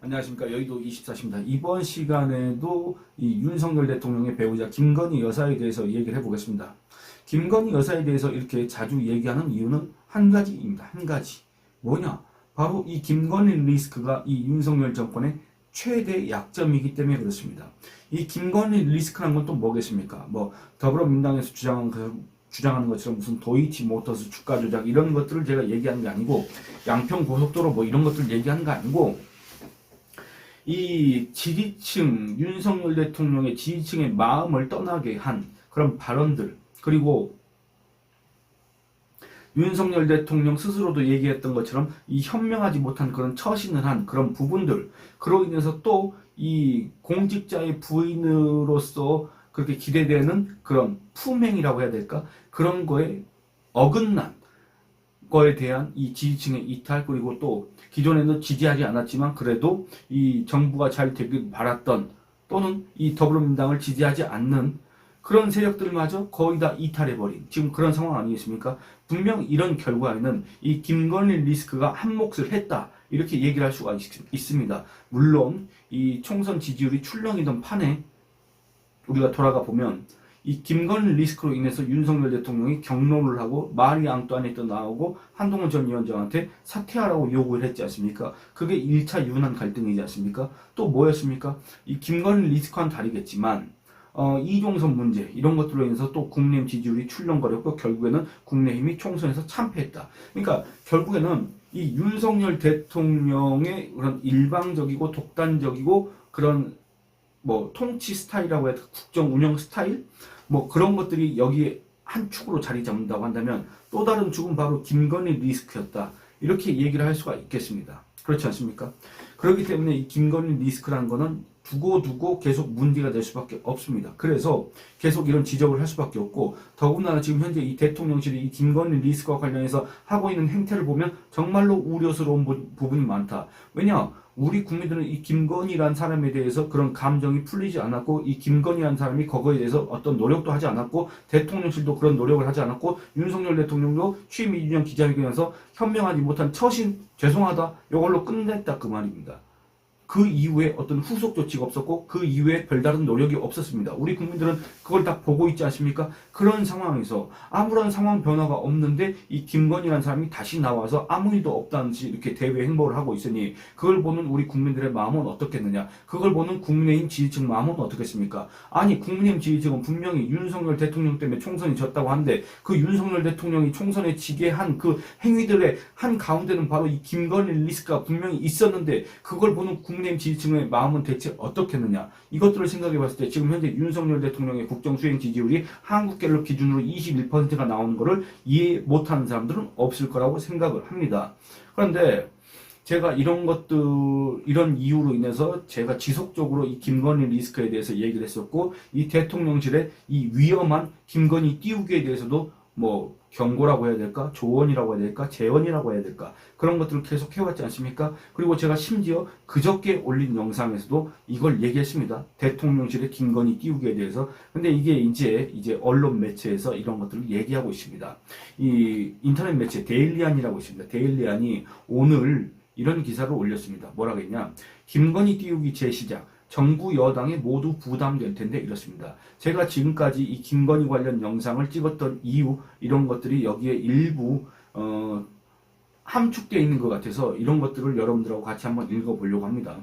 안녕하십니까. 여의도 24시입니다. 이번 시간에도 이 윤석열 대통령의 배우자 김건희 여사에 대해서 얘기를 해보겠습니다. 김건희 여사에 대해서 이렇게 자주 얘기하는 이유는 한 가지입니다. 한 가지. 뭐냐? 바로 이 김건희 리스크가 이 윤석열 정권의 최대 약점이기 때문에 그렇습니다. 이 김건희 리스크란 건 또 뭐겠습니까? 뭐 더불어민주당에서 주장하는 것처럼 무슨 도이치 모터스 주가 조작 이런 것들을 제가 얘기하는 게 아니고 양평 고속도로 뭐 이런 것들을 얘기하는 거 아니고 이 지지층, 윤석열 대통령의 지지층의 마음을 떠나게 한 그런 발언들, 그리고 윤석열 대통령 스스로도 얘기했던 것처럼 이 현명하지 못한 그런 처신을 한 그런 부분들, 그로 인해서 또 이 공직자의 부인으로서 그렇게 기대되는 그런 품행이라고 해야 될까? 그런 거에 어긋난 거에 대한 이 지지층의 이탈, 그리고 또 기존에는 지지하지 않았지만 그래도 이 정부가 잘 되길 바랐던, 또는 이 더불어민주당을 지지하지 않는 그런 세력들마저 거의 다 이탈해버린 지금 그런 상황 아니겠습니까? 분명 이런 결과에는 이 김건희 리스크가 한 몫을 했다, 이렇게 얘기를 할 수가 있습니다. 물론 이 총선 지지율이 출렁이던 판에 우리가 돌아가 보면 이 김건희 리스크로 인해서 윤석열 대통령이 경로를 하고 마리 앙뚜아네트 나오고 한동훈 전 위원장한테 사퇴하라고 요구를 했지 않습니까? 그게 1차 유난 갈등이지 않습니까? 또 뭐였습니까? 이 김건희 리스크와는 다르겠지만 이종선 문제 이런 것들로 인해서 또 국민의힘 지지율이 출렁거렸고 결국에는 국민의힘이 총선에서 참패했다. 그러니까 결국에는 이 윤석열 대통령의 그런 일방적이고 독단적이고 그런 뭐 통치 스타일이라고 해야 국정 운영 스타일 뭐 그런 것들이 여기에 한 축으로 자리 잡는다고 한다면 또 다른 축은 바로 김건희 리스크였다, 이렇게 얘기를 할 수가 있겠습니다. 그렇지 않습니까? 그렇기 때문에 이 김건희 리스크라는 거는 두고 계속 문제가 될 수밖에 없습니다. 그래서 계속 이런 지적을 할 수밖에 없고, 더군다나 지금 현재 이 대통령실이 이 김건희 리스크와 관련해서 하고 있는 행태를 보면 정말로 우려스러운 부분이 많다. 왜냐? 우리 국민들은 이 김건희라는 사람에 대해서 그런 감정이 풀리지 않았고, 이 김건희라는 사람이 거기에 대해서 어떤 노력도 하지 않았고, 대통령실도 그런 노력을 하지 않았고, 윤석열 대통령도 취임 2주년 기자회견에서 현명하지 못한 처신 죄송하다 이걸로 끝냈다 그 말입니다. 그 이후에 어떤 후속 조치가 없었고 그 이후에 별다른 노력이 없었습니다. 우리 국민들은 그걸 다 보고 있지 않습니까? 그런 상황에서 아무런 상황 변화가 없는데 이 김건희라는 사람이 다시 나와서 아무 일도 없다는 듯이 이렇게 대외 행보를 하고 있으니 그걸 보는 우리 국민들의 마음은 어떻겠느냐? 그걸 보는 국민의힘 지지층 마음은 어떻겠습니까? 아니, 국민의힘 지지층은 분명히 윤석열 대통령 때문에 총선이 졌다고 하는데 그 윤석열 대통령이 총선에 지게 한 그 행위들의 한 가운데는 바로 이 김건희 리스크가 분명히 있었는데 그걸 보는 국민의힘 지지층의 마음은 대체 어떻겠느냐? 이것들을 생각해 봤을 때 지금 현재 윤석열 대통령의 국정 수행 지지율이 한국갤럽 기준으로 21%가 나오는 것을 이해 못하는 사람들은 없을 거라고 생각을 합니다. 그런데 제가 이런 것들, 이런 이유로 인해서 제가 지속적으로 이 김건희 리스크에 대해서 얘기를 했었고, 이 대통령실의 이 위험한 김건희 띄우기에 대해서도 뭐 경고라고 해야 될까, 조언이라고 해야 될까, 재언이라고 해야 될까, 그런 것들을 계속 해왔지 않습니까? 그리고 제가 심지어 그저께 올린 영상에서도 이걸 얘기했습니다. 대통령실의 김건희 띄우기에 대해서. 근데 이게 이제 언론 매체에서 이런 것들을 얘기하고 있습니다. 이 인터넷 매체 데일리안이라고 있습니다. 데일리안이 오늘 이런 기사를 올렸습니다. 뭐라고 했냐? 김건희 띄우기 재시작. 정부 여당에 모두 부담될 텐데 이렇습니다. 제가 지금까지 이 김건희 관련 영상을 찍었던 이유, 이런 것들이 여기에 일부 함축되어 있는 것 같아서 이런 것들을 여러분들하고 같이 한번 읽어보려고 합니다.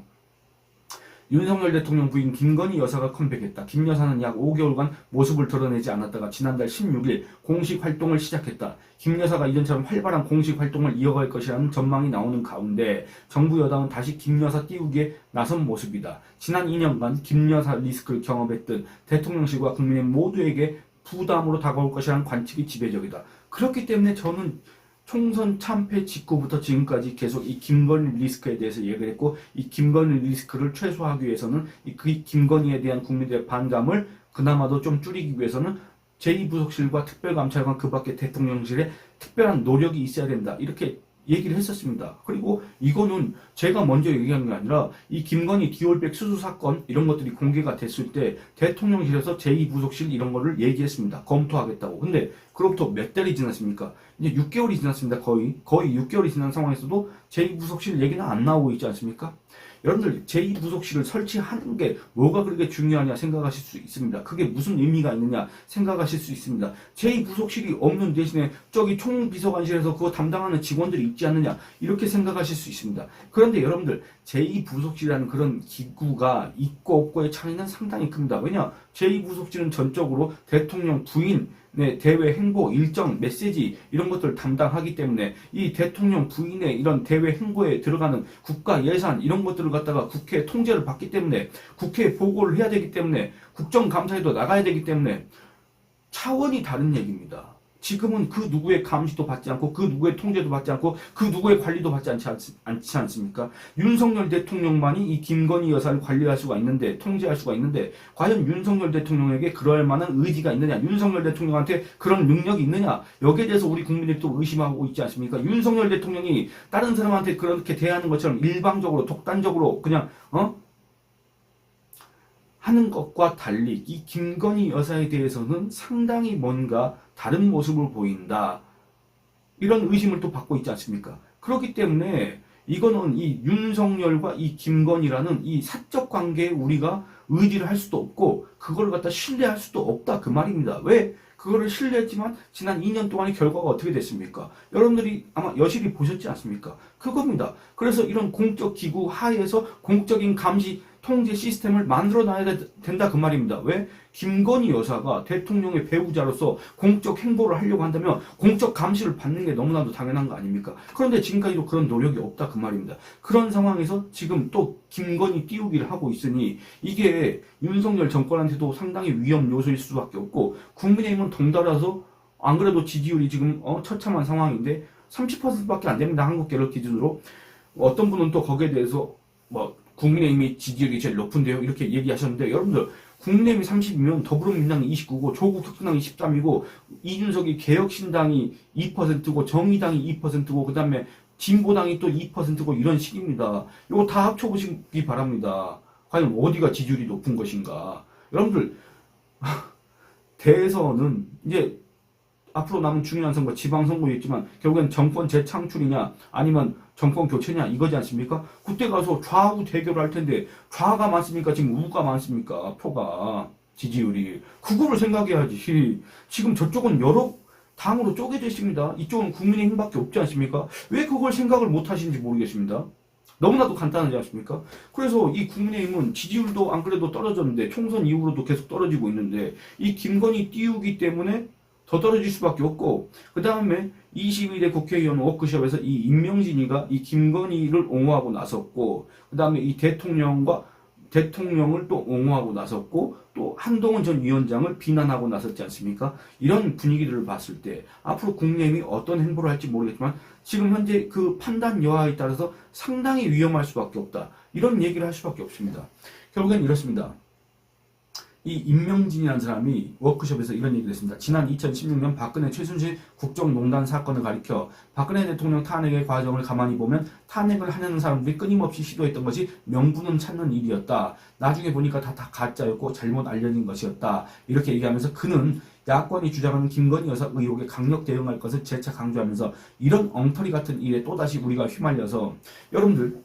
윤석열 대통령 부인 김건희 여사가 컴백했다. 김 여사는 약 5개월간 모습을 드러내지 않았다가 지난달 16일 공식 활동을 시작했다. 김 여사가 이전처럼 활발한 공식 활동을 이어갈 것이라는 전망이 나오는 가운데 정부 여당은 다시 김 여사 띄우기에 나선 모습이다. 지난 2년간 김 여사 리스크를 경험했던 대통령실과 국민의 모두에게 부담으로 다가올 것이라는 관측이 지배적이다. 그렇기 때문에 저는 총선 참패 직후부터 지금까지 계속 이 김건희 리스크에 대해서 얘기를 했고, 이 김건희 리스크를 최소화하기 위해서는 그 김건희에 대한 국민들의 반감을 그나마도 좀 줄이기 위해서는 제2부속실과 특별감찰관 그 밖에 대통령실에 특별한 노력이 있어야 된다, 이렇게 얘기를 했었습니다. 그리고 이거는 제가 먼저 얘기한 게 아니라 이 김건희 디올백 수수 사건 이런 것들이 공개가 됐을 때 대통령실에서 제2부속실 이런 거를 얘기했습니다. 검토하겠다고. 근데 그로부터 몇 달이 지났습니까? 이제 6개월이 지났습니다. 거의 6개월이 지난 상황에서도 제2부속실 얘기는 안 나오고 있지 않습니까? 여러분들 제2부속실을 설치하는 게 뭐가 그렇게 중요하냐 생각하실 수 있습니다. 그게 무슨 의미가 있느냐 생각하실 수 있습니다. 제2부속실이 없는 대신에 저기 총비서관실에서 그거 담당하는 직원들이 있지 않느냐 이렇게 생각하실 수 있습니다. 그런데 여러분들 제2부속실이라는 그런 기구가 있고 없고의 차이는 상당히 큽니다. 왜냐? 제2부속실은 전적으로 대통령 부인 대외 행보, 일정, 메시지 이런 것들을 담당하기 때문에 이 대통령 부인의 이런 대외 행보에 들어가는 국가 예산 이런 것들을 갖다가 국회 통제를 받기 때문에 국회에 보고를 해야 되기 때문에 국정감사에도 나가야 되기 때문에 차원이 다른 얘기입니다. 지금은 그 누구의 감시도 받지 않고 그 누구의 통제도 받지 않고 그 누구의 관리도 받지 않지 않습니까? 윤석열 대통령만이 이 김건희 여사를 관리할 수가 있는데 통제할 수가 있는데 과연 윤석열 대통령에게 그럴 만한 의지가 있느냐? 윤석열 대통령한테 그런 능력이 있느냐? 여기에 대해서 우리 국민들이 또 의심하고 있지 않습니까? 윤석열 대통령이 다른 사람한테 그렇게 대하는 것처럼 일방적으로 독단적으로 그냥 하는 것과 달리 이 김건희 여사에 대해서는 상당히 뭔가 다른 모습을 보인다. 이런 의심을 또 받고 있지 않습니까? 그렇기 때문에 이거는 이 윤석열과 이 김건희라는 이 사적 관계에 우리가 의지를 할 수도 없고 그걸 갖다 신뢰할 수도 없다 그 말입니다. 왜? 그거를 신뢰했지만 지난 2년 동안의 결과가 어떻게 됐습니까? 여러분들이 아마 여실히 보셨지 않습니까? 그겁니다. 그래서 이런 공적 기구 하에서 공적인 감시 통제 시스템을 만들어놔야 된다 그 말입니다. 왜? 김건희 여사가 대통령의 배우자로서 공적 행보를 하려고 한다면 공적 감시를 받는 게 너무나도 당연한 거 아닙니까? 그런데 지금까지도 그런 노력이 없다 그 말입니다. 그런 상황에서 지금 또 김건희 띄우기를 하고 있으니 이게 윤석열 정권한테도 상당히 위험 요소일 수밖에 없고 국민의힘은 덩달아서 안 그래도 지지율이 지금 처참한 상황인데 30%밖에 안 됩니다. 한국갤럽 기준으로. 어떤 분은 또 거기에 대해서 국민의힘이 지지율이 제일 높은데요. 이렇게 얘기하셨는데 여러분들 국민의힘이 30이면 더불어민주당이 29고 조국 혁신당이 13이고 이준석이 개혁신당이 2%고 정의당이 2%고 그 다음에 진보당이 또 2%고 이런 식입니다. 이거 다 합쳐보시기 바랍니다. 과연 어디가 지지율이 높은 것인가. 여러분들 대선은 이제 앞으로 남은 중요한 선거, 지방선거도 있지만 결국엔 정권 재창출이냐 아니면 정권 교체냐 이거지 않습니까? 그때 가서 좌우 대결을 할 텐데 좌가 많습니까? 지금 우가 많습니까? 표가 지지율이 그거를 생각해야지. 지금 저쪽은 여러 당으로 쪼개져 있습니다. 이쪽은 국민의힘밖에 없지 않습니까? 왜 그걸 생각을 못 하시는지 모르겠습니다. 너무나도 간단하지 않습니까? 그래서 이 국민의힘은 지지율도 안 그래도 떨어졌는데 총선 이후로도 계속 떨어지고 있는데 이 김건희 띄우기 때문에 더 떨어질 수밖에 없고 그 다음에 22대 국회의원 워크숍에서 이 임명진이가 이 김건희를 옹호하고 나섰고 그 다음에 이 대통령을 또 옹호하고 나섰고 또 한동훈 전 위원장을 비난하고 나섰지 않습니까? 이런 분위기들을 봤을 때 앞으로 국민의힘이 어떤 행보를 할지 모르겠지만 지금 현재 그 판단 여하에 따라서 상당히 위험할 수밖에 없다. 이런 얘기를 할 수밖에 없습니다. 결국엔 이렇습니다. 이 임명진이라는 사람이 워크숍에서 이런 얘기를 했습니다. 지난 2016년 박근혜 최순실 국정농단 사건을 가리켜 박근혜 대통령 탄핵의 과정을 가만히 보면 탄핵을 하려는 사람들이 끊임없이 시도했던 것이 명분은 찾는 일이었다. 나중에 보니까 다 가짜였고 잘못 알려진 것이었다. 이렇게 얘기하면서 그는 야권이 주장하는 김건희 여사 의혹에 강력 대응할 것을 재차 강조하면서 이런 엉터리 같은 일에 또다시 우리가 휘말려서 여러분들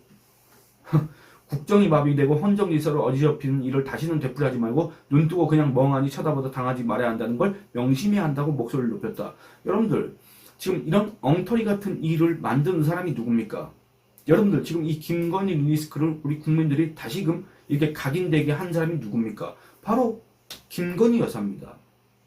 국정이 마비되고 헌정질서를 어지럽히는 일을 다시는 되풀이하지 말고 눈뜨고 그냥 멍하니 쳐다보다 당하지 말아야 한다는 걸 명심해야 한다고 목소리를 높였다. 여러분들 지금 이런 엉터리 같은 일을 만드는 사람이 누굽니까? 여러분들 지금 이 김건희 리스크를 우리 국민들이 다시금 이렇게 각인되게 한 사람이 누굽니까? 바로 김건희 여사입니다.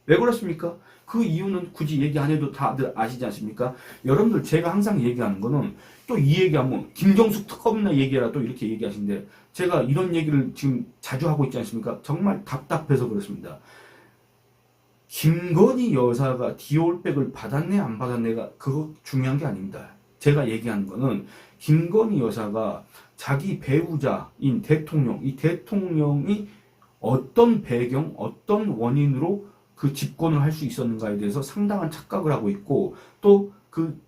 왜 그렇습니까? 그 이유는 굳이 얘기 안 해도 다들 아시지 않습니까? 여러분들 제가 항상 얘기하는 거는 또 이 얘기하면 김정숙 특검이나 얘기해라 또 이렇게 얘기하시는데 제가 이런 얘기를 지금 자주 하고 있지 않습니까? 정말 답답해서 그렇습니다. 김건희 여사가 디올백을 받았네 안 받았네가 그거 중요한 게 아닙니다. 제가 얘기하는 거는 김건희 여사가 자기 배우자인 대통령, 이 대통령이 어떤 배경, 어떤 원인으로 그 집권을 할 수 있었는가에 대해서 상당한 착각을 하고 있고 또 그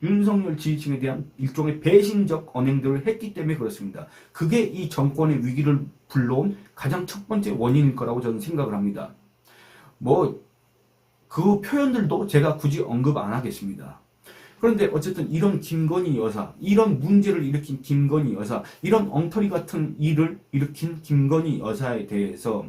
윤석열 지지층에 대한 일종의 배신적 언행들을 했기 때문에 그렇습니다. 그게 이 정권의 위기를 불러온 가장 첫 번째 원인일 거라고 저는 생각을 합니다. 그 표현들도 제가 굳이 언급 안 하겠습니다. 그런데 어쨌든 이런 김건희 여사, 이런 문제를 일으킨 김건희 여사, 이런 엉터리 같은 일을 일으킨 김건희 여사에 대해서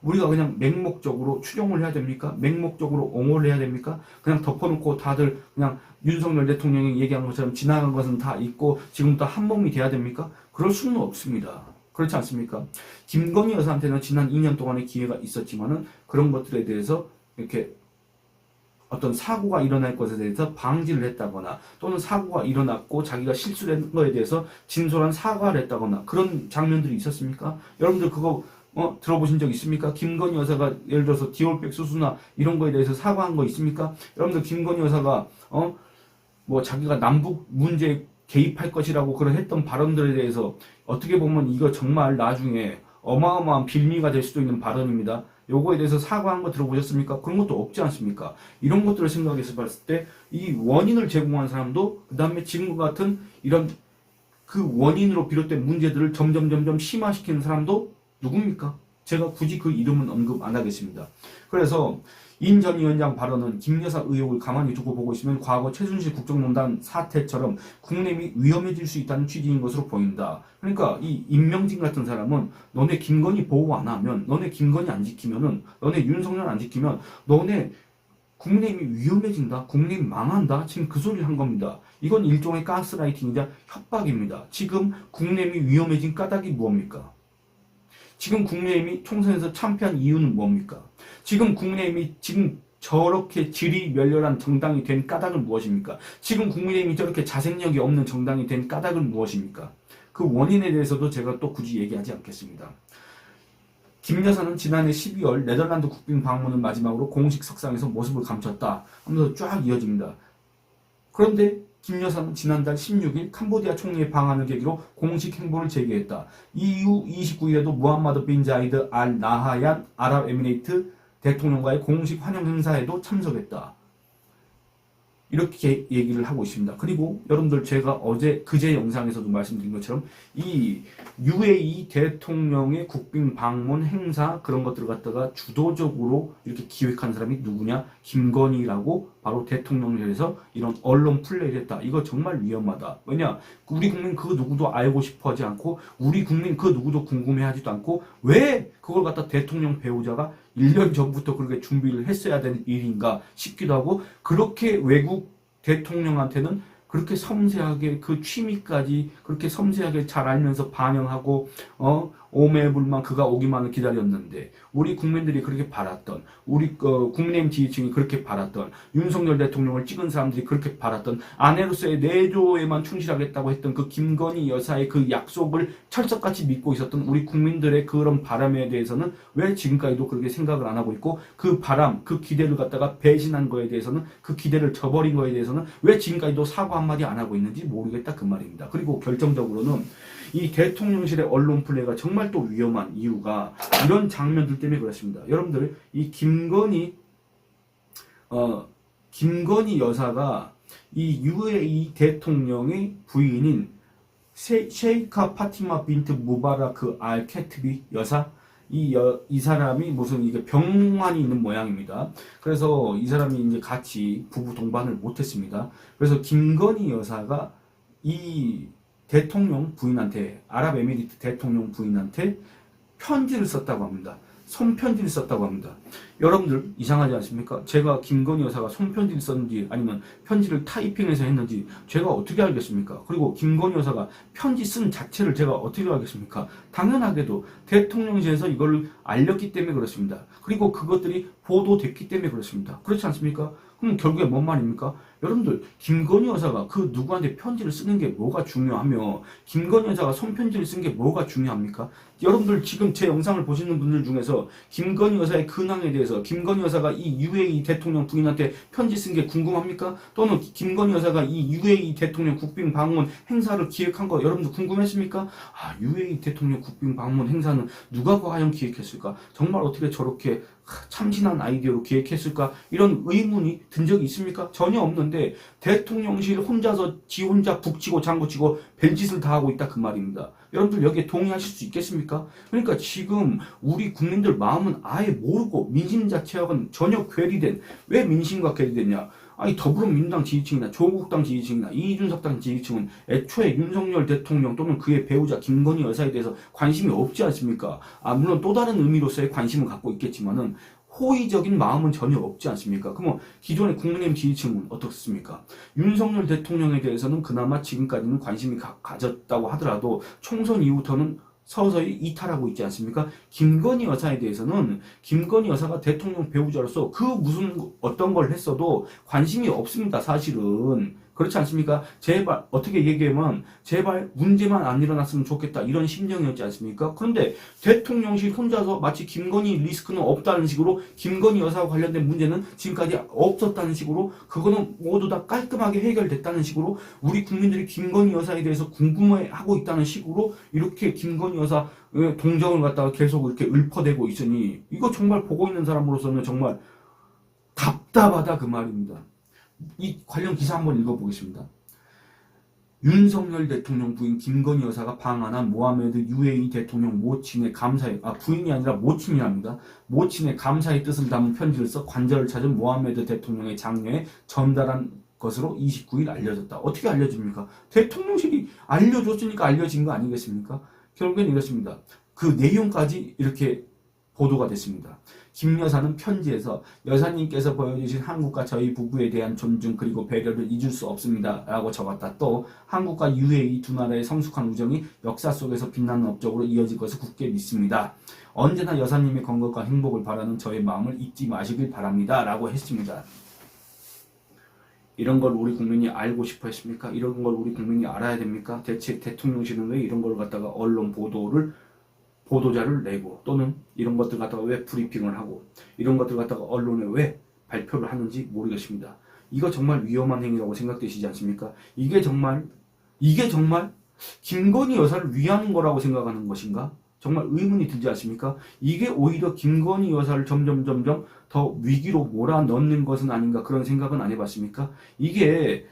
우리가 그냥 맹목적으로 추종을 해야 됩니까? 맹목적으로 옹호를 해야 됩니까? 그냥 덮어놓고 다들 그냥 윤석열 대통령이 얘기한 것처럼 지나간 것은 다 있고 지금부터 한 몸이 돼야 됩니까? 그럴 수는 없습니다. 그렇지 않습니까? 김건희 여사한테는 지난 2년 동안의 기회가 있었지만은 그런 것들에 대해서 이렇게 어떤 사고가 일어날 것에 대해서 방지를 했다거나 또는 사고가 일어났고 자기가 실수를 한 거에 대해서 진솔한 사과를 했다거나 그런 장면들이 있었습니까? 여러분들 그거 들어보신 적 있습니까? 김건희 여사가 예를 들어서 디올백 수수나 이런 거에 대해서 사과한 거 있습니까? 여러분들 김건희 여사가 뭐 자기가 남북 문제에 개입할 것이라고 그런 했던 발언들에 대해서 어떻게 보면 이거 정말 나중에 어마어마한 빌미가 될 수도 있는 발언입니다. 요거에 대해서 사과한 거 들어보셨습니까? 그런 것도 없지 않습니까? 이런 것들을 생각해서 봤을 때 이 원인을 제공한 사람도 그 다음에 지금과 같은 이런 그 원인으로 비롯된 문제들을 점점 심화시키는 사람도 누굽니까? 제가 굳이 그 이름은 언급 안 하겠습니다. 그래서 인 전 위원장 발언은 김 여사 의혹을 가만히 두고 보고 있으면 과거 최순실 국정농단 사태처럼 국내임이 위험해질 수 있다는 취지인 것으로 보인다. 그러니까 이 임명진 같은 사람은 너네 김건희 보호 안 하면, 너네 김건희 안 지키면은, 너네 윤석열 안 지키면 너네 국내임이 위험해진다. 국내임 망한다. 지금 그 소리를 한 겁니다. 이건 일종의 가스라이팅이자 협박입니다. 지금 국내임이 위험해진 까닭이 무엇입니까? 지금 국민의힘이 총선에서 참패한 이유는 뭡니까? 지금 국민의힘이 지금 저렇게 질이 멸렬한 정당이 된 까닭은 무엇입니까? 지금 국민의힘이 저렇게 자생력이 없는 정당이 된 까닭은 무엇입니까? 그 원인에 대해서도 제가 또 굳이 얘기하지 않겠습니다. 김 여사는 지난해 12월 네덜란드 국빈 방문을 마지막으로 공식 석상에서 모습을 감췄다 하면서 쫙 이어집니다. 그런데 김 여사는 지난달 16일 캄보디아 총리의 방한을 계기로 공식 행보를 재개했다. 이후 29일에도 무함마드 빈 자이드 알 나하얀 아랍에미레이트 대통령과의 공식 환영 행사에도 참석했다. 이렇게 얘기를 하고 있습니다. 그리고 여러분들 제가 그제 영상에서도 말씀드린 것처럼 이 UAE 대통령의 국빈 방문 행사 그런 것들을 갖다가 주도적으로 이렇게 기획한 사람이 누구냐? 김건희라고 바로 대통령실에서 이런 언론 플레이를 했다. 이거 정말 위험하다. 왜냐? 우리 국민 그 누구도 알고 싶어 하지 않고 우리 국민 그 누구도 궁금해하지도 않고 왜 그걸 갖다 대통령 배우자가 1년 전부터 그렇게 준비를 했어야 되는 일인가 싶기도 하고 그렇게 외국 대통령한테는 그렇게 섬세하게 그 취미까지 그렇게 섬세하게 잘 알면서 반영하고 오매불만 그가 오기만을 기다렸는데 우리 국민들이 그렇게 바랐던 우리 국민의힘 지지층이 그렇게 바랐던 윤석열 대통령을 찍은 사람들이 그렇게 바랐던 아내로서의 내조에만 충실하겠다고 했던 그 김건희 여사의 그 약속을 철석같이 믿고 있었던 우리 국민들의 그런 바람에 대해서는 왜 지금까지도 그렇게 생각을 안 하고 있고 그 바람 그 기대를 갖다가 배신한 거에 대해서는 그 기대를 저버린 거에 대해서는 왜 지금까지도 사과 한마디 안 하고 있는지 모르겠다 그 말입니다. 그리고 결정적으로는 이 대통령실의 언론 플레이가 정말 또 위험한 이유가 이런 장면들 때문에 그렇습니다. 여러분들 이 김건희 여사가 이 UAE 대통령의 부인인 셰이카 파티마 빈트 무바라크 알 케트비 여사 이 사람이 무슨 이게 병환이 있는 모양입니다. 그래서 이 사람이 이제 같이 부부 동반을 못했습니다. 그래서 김건희 여사가 이 대통령 부인한테 아랍에미리트 대통령 부인한테 편지를 썼다고 합니다. 손편지를 썼다고 합니다. 여러분들 이상하지 않습니까? 제가 김건희 여사가 손편지를 썼는지 아니면 편지를 타이핑해서 했는지 제가 어떻게 알겠습니까? 그리고 김건희 여사가 편지 쓴 자체를 제가 어떻게 알겠습니까? 당연하게도 대통령실에서 이걸 알렸기 때문에 그렇습니다. 그리고 그것들이 보도됐기 때문에 그렇습니다. 그렇지 않습니까? 그럼 결국에 뭔 말입니까? 여러분들 김건희 여사가 그 누구한테 편지를 쓰는 게 뭐가 중요하며 김건희 여사가 손편지를 쓴 게 뭐가 중요합니까? 여러분들 지금 제 영상을 보시는 분들 중에서 김건희 여사의 근황에 대해서 김건희 여사가 이 UAE 대통령 부인한테 편지 쓴 게 궁금합니까? 또는 김건희 여사가 이 UAE 대통령 국빈 방문 행사를 기획한 거 여러분들 궁금했습니까? UAE 대통령 국빈 방문 행사는 누가 과연 기획했을까? 정말 어떻게 저렇게 참신한 아이디어로 기획했을까? 이런 의문이 든 적이 있습니까? 전혀 없는데 대통령실 혼자서 지 혼자 북치고 장구치고 별짓을 다 하고 있다 그 말입니다. 여러분들 여기에 동의하실 수 있겠습니까? 그러니까 지금 우리 국민들 마음은 아예 모르고 민심 자체하고는 전혀 괴리된, 왜 민심과 괴리됐냐? 아니 더불어민주당 지지층이나 조국당 지지층이나 이준석 당 지지층은 애초에 윤석열 대통령 또는 그의 배우자 김건희 여사에 대해서 관심이 없지 않습니까? 물론 또 다른 의미로서의 관심을 갖고 있겠지만은 호의적인 마음은 전혀 없지 않습니까? 그러면 기존의 국민의힘 지지층은 어떻습니까? 윤석열 대통령에 대해서는 그나마 지금까지는 관심이 가졌다고 하더라도 총선 이후부터는 서서히 이탈하고 있지 않습니까? 김건희 여사에 대해서는 김건희 여사가 대통령 배우자로서 그 무슨 어떤 걸 했어도 관심이 없습니다. 사실은. 그렇지 않습니까? 제발 어떻게 얘기하면 제발 문제만 안 일어났으면 좋겠다 이런 심정이었지 않습니까? 그런데 대통령실 혼자서 마치 김건희 리스크는 없다는 식으로 김건희 여사와 관련된 문제는 지금까지 없었다는 식으로 그거는 모두 다 깔끔하게 해결됐다는 식으로 우리 국민들이 김건희 여사에 대해서 궁금해하고 있다는 식으로 이렇게 김건희 여사 동정을 갖다가 계속 이렇게 읊어대고 있으니 이거 정말 보고 있는 사람으로서는 정말 답답하다 그 말입니다. 이 관련 기사 한번 읽어보겠습니다. 윤석열 대통령 부인 김건희 여사가 방한한 모하메드 UAE 대통령 모친의 감사의 부인이 아니라 모친이랍니다. 모친의 감사의 뜻을 담은 편지를 써 관절을 찾은 모하메드 대통령의 장녀에 전달한 것으로 29일 알려졌다. 어떻게 알려집니까? 대통령실이 알려줬으니까 알려진 거 아니겠습니까? 결국엔 이렇습니다. 그 내용까지 이렇게 보도가 됐습니다. 김 여사는 편지에서 여사님께서 보여주신 한국과 저희 부부에 대한 존중 그리고 배려를 잊을 수 없습니다 라고 적었다. 또 한국과 UAE 두 나라의 성숙한 우정이 역사 속에서 빛나는 업적으로 이어질 것을 굳게 믿습니다. 언제나 여사님의 건강과 행복을 바라는 저의 마음을 잊지 마시길 바랍니다 라고 했습니다. 이런 걸 우리 국민이 알고 싶어 했습니까? 이런 걸 우리 국민이 알아야 됩니까? 대체 대통령실은 왜 이런 걸 갖다가 언론 보도자를 내고 또는 이런 것들 갖다가 왜 브리핑을 하고 이런 것들 갖다가 언론에 왜 발표를 하는지 모르겠습니다. 이거 정말 위험한 행위라고 생각되시지 않습니까? 이게 정말 김건희 여사를 위하는 거라고 생각하는 것인가? 정말 의문이 들지 않습니까? 이게 오히려 김건희 여사를 점점 더 위기로 몰아넣는 것은 아닌가 그런 생각은 안 해봤습니까? 이게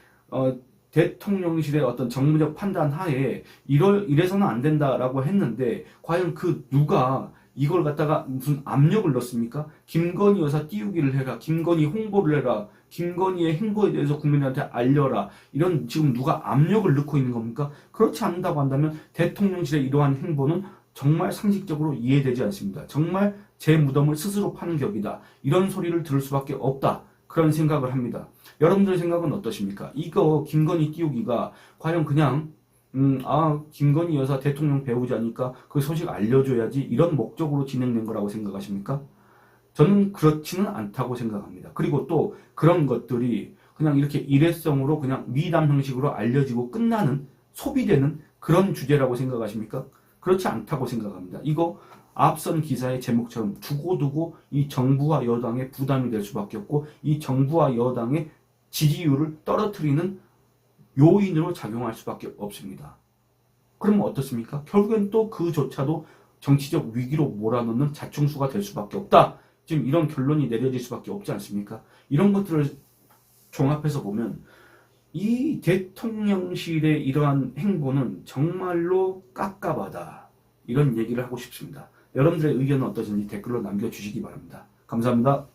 대통령실의 어떤 정무적 판단 하에 이래서는 안 된다라고 했는데 과연 그 누가 이걸 갖다가 무슨 압력을 넣습니까? 김건희 여사 띄우기를 해라, 김건희 홍보를 해라, 김건희의 행보에 대해서 국민한테 알려라 이런 지금 누가 압력을 넣고 있는 겁니까? 그렇지 않는다고 한다면 대통령실의 이러한 행보는 정말 상식적으로 이해되지 않습니다. 정말 제 무덤을 스스로 파는 격이다. 이런 소리를 들을 수밖에 없다. 그런 생각을 합니다. 여러분들의 생각은 어떠십니까? 이거 김건희 띄우기가 과연 그냥 김건희 여사 대통령 배우자니까 그 소식 알려줘야지 이런 목적으로 진행된 거라고 생각하십니까? 저는 그렇지는 않다고 생각합니다. 그리고 또 그런 것들이 그냥 이렇게 일회성으로 그냥 미담 형식으로 알려지고 끝나는 소비되는 그런 주제라고 생각하십니까? 그렇지 않다고 생각합니다. 이거 앞선 기사의 제목처럼 두고두고 이 정부와 여당의 부담이 될 수밖에 없고 이 정부와 여당의 지지율을 떨어뜨리는 요인으로 작용할 수밖에 없습니다. 그러면 어떻습니까? 결국엔 또 그조차도 정치적 위기로 몰아넣는 자충수가 될 수밖에 없다. 지금 이런 결론이 내려질 수밖에 없지 않습니까? 이런 것들을 종합해서 보면 이 대통령실의 이러한 행보는 정말로 깝깝하다. 이런 얘기를 하고 싶습니다. 여러분들의 의견은 어떠신지 댓글로 남겨주시기 바랍니다. 감사합니다.